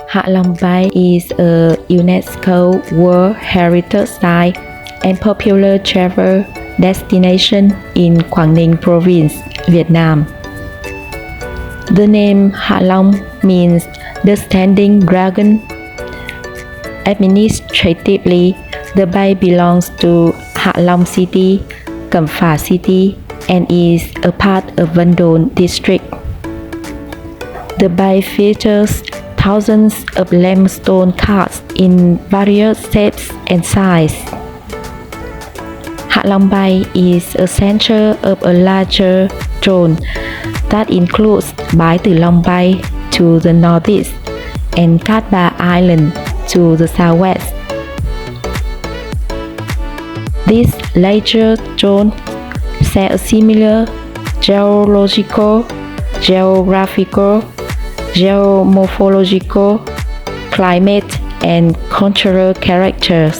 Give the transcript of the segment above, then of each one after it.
Hạ Long Bay is a UNESCO World Heritage Site and popular travel destination in Quảng Ninh Province, Vietnam. The name Hạ Long means the standing dragon. Administratively, the bay belongs to Hạ Long City, Cẩm Phả City, and is a part of Vân Đồn district. The bay features thousands of limestone carts in various shapes and sizes. Hạ Long Bay is a center of a larger zone that includes Bái Tử Long Bay to the northeast and Cát Bà Island to the southwest. This larger zone share a similar geological, geographical, geomorphological, climate, and cultural characters.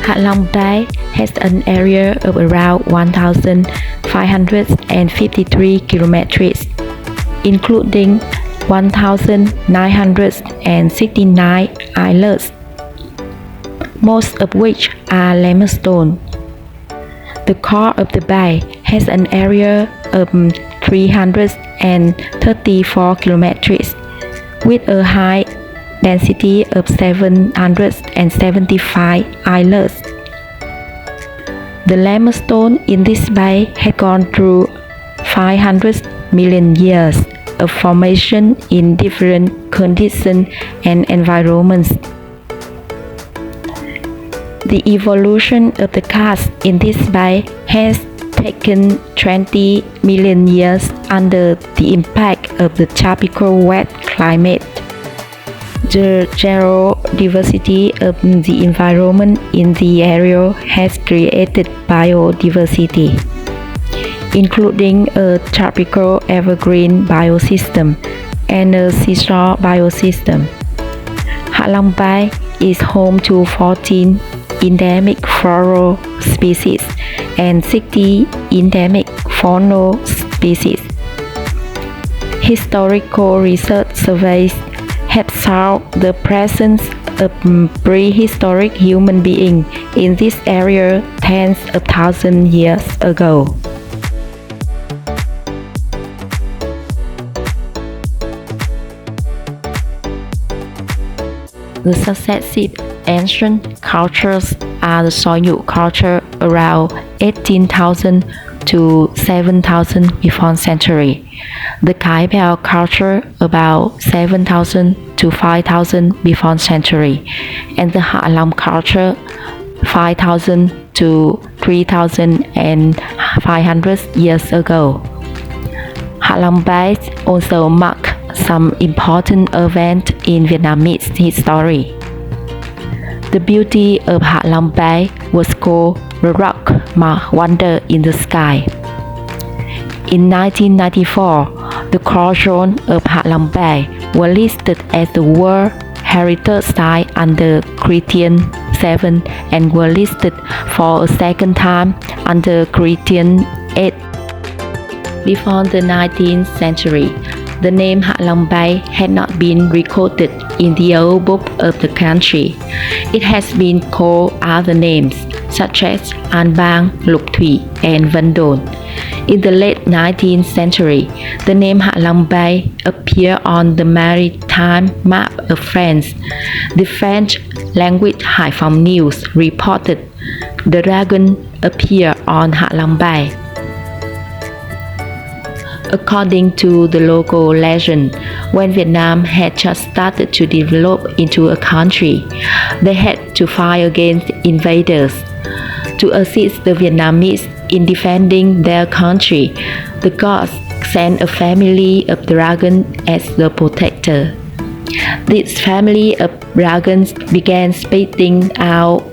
Hạ Long Bay has an area of around 1,553 kilometers, including 1,969 islets, most of which are limestone. The core of the bay has an area of 334 kilometers, with a high density of 775 islets. The limestone in this bay has gone through 500 million years of formation in different conditions and environments. The evolution of the karst in this bay has taken 20 million years under the impact of the tropical wet climate. The diversity of the environment in the area has created biodiversity, including a tropical evergreen biosystem and a seashore biosystem. Hạ Long Bay is home to 14 endemic floral species and 60 endemic faunal species. Historical research surveys have shown the presence of prehistoric human beings in this area tens of thousands of years ago. The successive ancient cultures are the Soyuz culture around 18,000 to 7,000 before century, the Cái Bèo culture about 7,000 to 5,000 before century, and the Hạ Long culture 5,000 to 3,500 years ago. Hạ Long Bay also mark some important events in Vietnamese history. The beauty of Hạ Long Bay was called the rock wonder in the sky. In 1994, the core zone of Hạ Long Bay was listed as the World Heritage Site under Criterion 7 and were listed for a second time under Criterion 8. Before the 19th century, the name Hạ Long Bay had not been recorded in the old book of the country. It has been called other names such as An Bang, Lục Thủy, and Vân Đồn. In the late 19th century, the name Hạ Long Bay appeared on the maritime map of France. The French language Hải Phòng News reported the dragon appeared on Hạ Long Bay. According to the local legend, when Vietnam had just started to develop into a country, they had to fight against invaders. To assist the Vietnamese in defending their country, the gods sent a family of dragons as the protector. This family of dragons began spitting out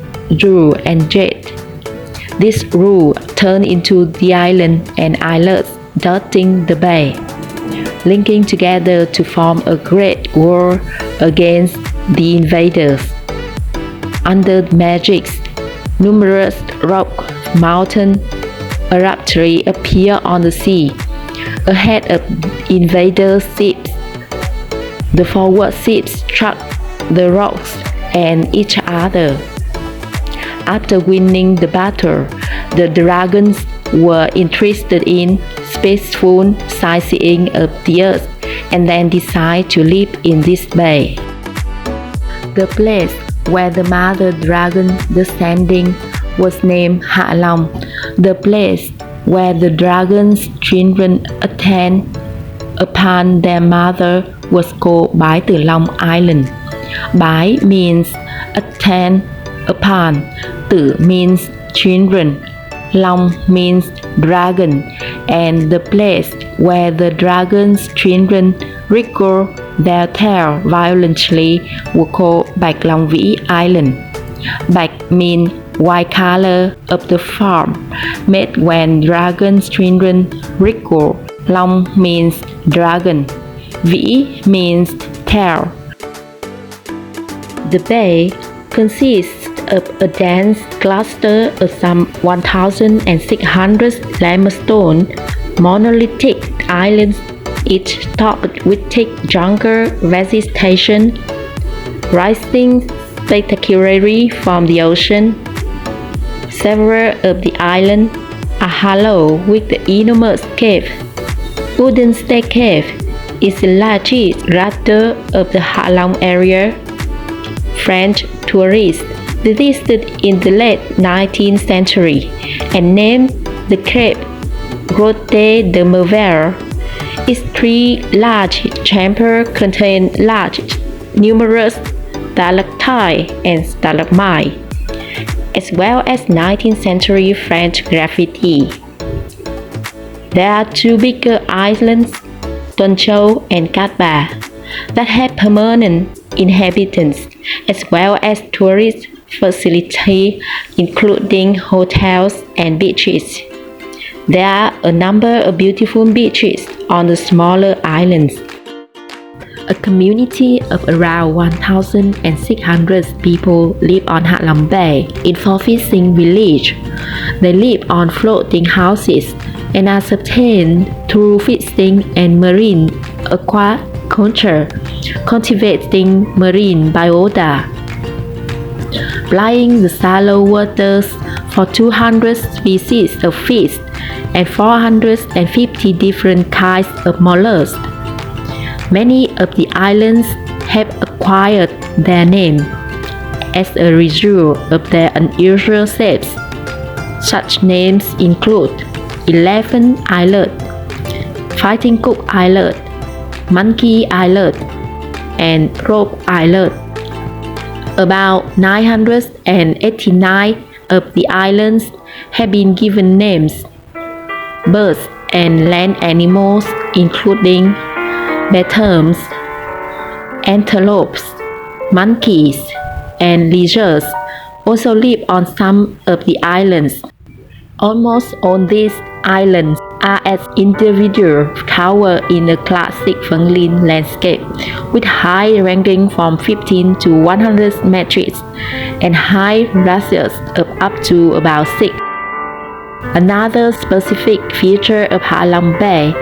rue and jade. This rue turned into the island and islets dotting the bay, linking together to form a great wall against the invaders. Under the magic, numerous rock mountains abruptly appear on the sea, ahead of invader ships. The forward ships struck the rocks and each other. After winning the battle, the dragons were interested in peaceful sightseeing of the earth and then decided to live in this bay. The place where the mother dragon descending was named Hạ Long. The place where the dragon's children attend upon their mother was called Bái Tử Long Island. Bái means attend upon, Tử means children, Long means dragon, and the place where the dragon's children wriggle their tail violently was called Bạch Long Vĩ Island. Bạch means white color of the form made when dragon's children wriggle. Long means dragon. Vĩ means tail. The bay consists of a dense cluster of some 1,600 limestone monolithic islands, each topped with thick jungle vegetation, rising spectacularly from the ocean. Several of the islands are hollow with the enormous cave. Wooden State Cave is the largest crater of the Hạ Long area. French tourists visited in the late 19th century and named the cave Grotte de Merveille. Its three large chambers contain numerous stalactites and stalagmites, as well as 19th century French graffiti. There are two bigger islands, Tuần Châu and Cát Bà, that have permanent inhabitants, as well as tourist facilities including hotels and beaches. There are a number of beautiful beaches on the smaller islands. A community of around 1,600 people live on Hạ Long Bay in Pho Fishing Village. They live on floating houses and are sustained through fishing and marine aquaculture, cultivating marine biota, plying the shallow waters for 200 species of fish and 450 different kinds of mollusks. Many of the islands have acquired their name as a result of their unusual shapes. Such names include Elephant Islet, Fighting Cook Islet, Monkey Islet, and Rope Islet. About 989 of the islands have been given names. Birds and land animals including banthams, antelopes, monkeys, and lizards also live on some of the islands. Almost all these islands are as individual towers in a classic Phunlin landscape, with height ranging from 15 to 100 meters and high ratios of up to about 6. Another specific feature of Hạ Long Bay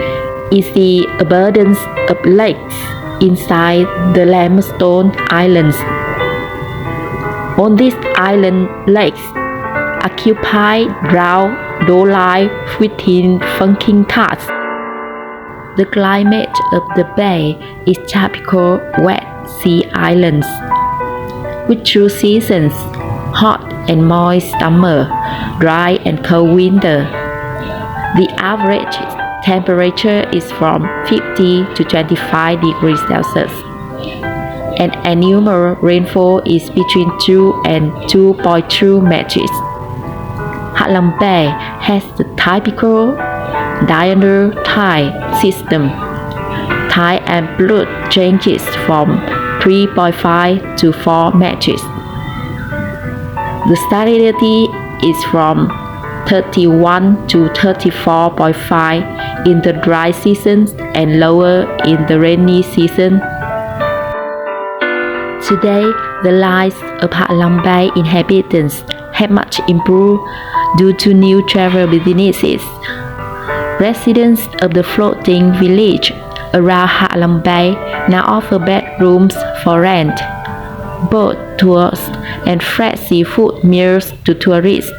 is the abundance of lakes inside the limestone islands. On these island lakes occupy round doe-like within funking tugs. The climate of the bay is typical wet sea islands, with two seasons, hot and moist summer, dry and cold winter. The average temperature is from 50 to 25 degrees Celsius, and annual rainfall is between 2 and 2.2 meters. Hạ Long Bay has the typical diurnal tide system. Tide amplitude changes from 3.5 to 4 meters. The salinity is from 31 to 34.5 in the dry season and lower in the rainy season. Today, the lives of Hạ Long Bay inhabitants have much improved due to new travel businesses. Residents of the floating village around Hạ Long Bay now offer bedrooms for rent, boat tours, and fresh seafood meals to tourists.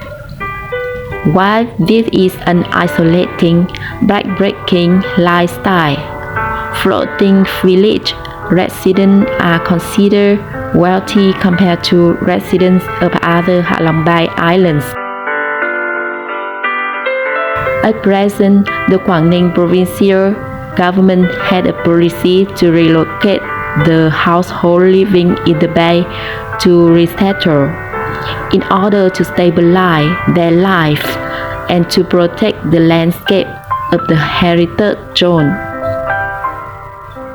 While this is an isolating, backbreaking lifestyle, floating village residents are considered wealthy compared to residents of other Hạ Long Bay islands. At present, the Quảng Ninh provincial government had a policy to relocate the household living in the bay to resettle in order to stabilize their life and to protect the landscape of the heritage zone.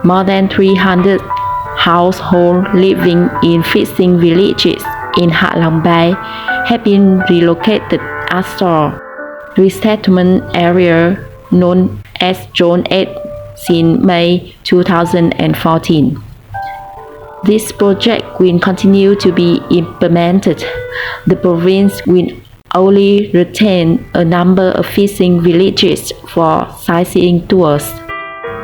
More than 300 households living in fishing villages in Hạ Long Bay have been relocated ashore resettlement area known as Zone 8 since May 2014. This project will continue to be implemented. The province will only retain a number of fishing villages for sightseeing tours.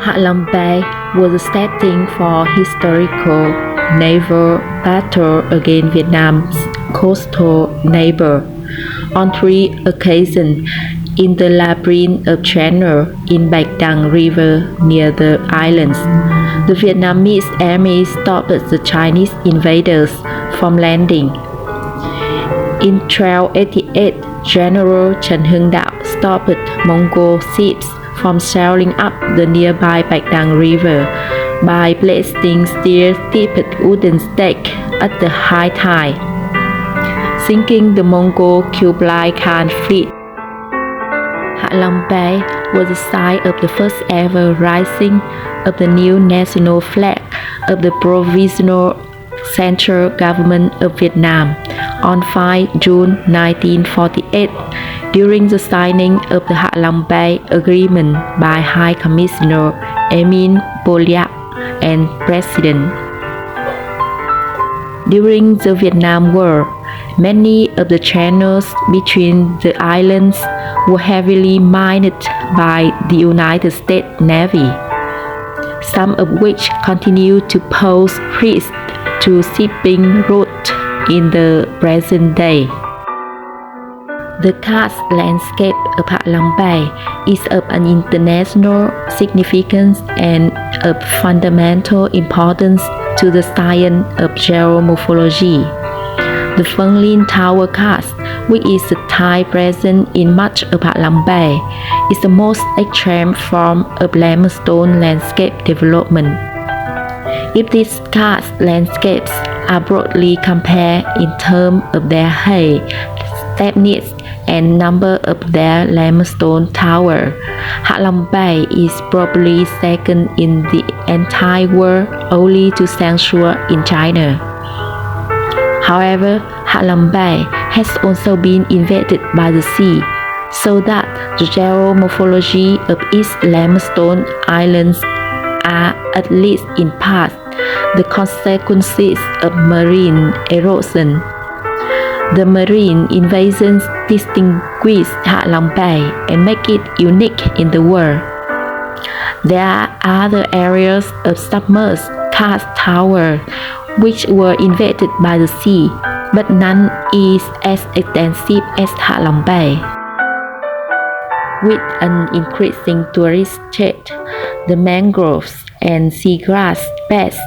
Hạ Long Bay was a setting for historical naval battle against Vietnam's coastal neighbor. On 3 occasions, in the labyrinth of channel in Bạch Đằng River near the islands, the Vietnamese army stopped the Chinese invaders from landing. In 1288, General Trần Hưng Đạo stopped Mongol ships from sailing up the nearby Bạch Đằng River by placing steel-tipped wooden stakes at the high tide, sinking the Mongol Kublai Khan fleet. Hạ Long Bay was the site of the first ever rising of the new national flag of the Provisional Central Government of Vietnam on 5 June 1948 during the signing of the Hạ Long Bay Agreement by High Commissioner Émile Pauliac and President. During the Vietnam War, many of the channels between the islands were heavily mined by the United States Navy, some of which continue to pose threats to shipping routes in the present day. The karst landscape of Hạ Long Bay is of an international significance and of fundamental importance to the science of geomorphology. The Phuong Linh Tower karst, which is a type present in much of Hạ Long Bay, is the most extreme form of limestone landscape development. If these karst landscapes are broadly compared in terms of their height, steepness, and number of their limestone towers, Hạ Long Bay is probably second in the entire world only to Zhangshua in China. However, Hạ Long Bay has also been invaded by the sea, so that the geomorphology of its limestone islands are, at least in part, the consequences of marine erosion. The marine invasions distinguish Hạ Long Bay and make it unique in the world. There are other areas of submerged karst towers which were invaded by the sea, but none is as extensive as Hạ Long Bay. With an increasing tourist trade, the mangroves and seagrass beds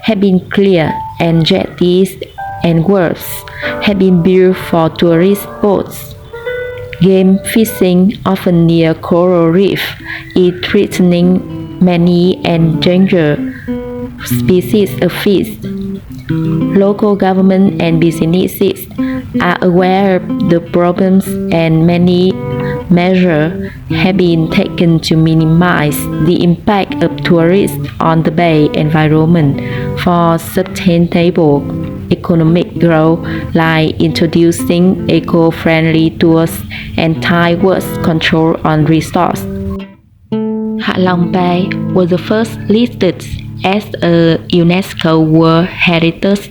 have been cleared and jetties and wharves have been built for tourist boats. Game fishing, often near coral reef, is threatening many endangered species of fish. Local government and businesses are aware of the problems and many measures have been taken to minimize the impact of tourists on the bay environment for sustainable economic growth, like introducing eco-friendly tours and tight control on resorts. Hạ Long Bay was the first listed as a UNESCO World Heritage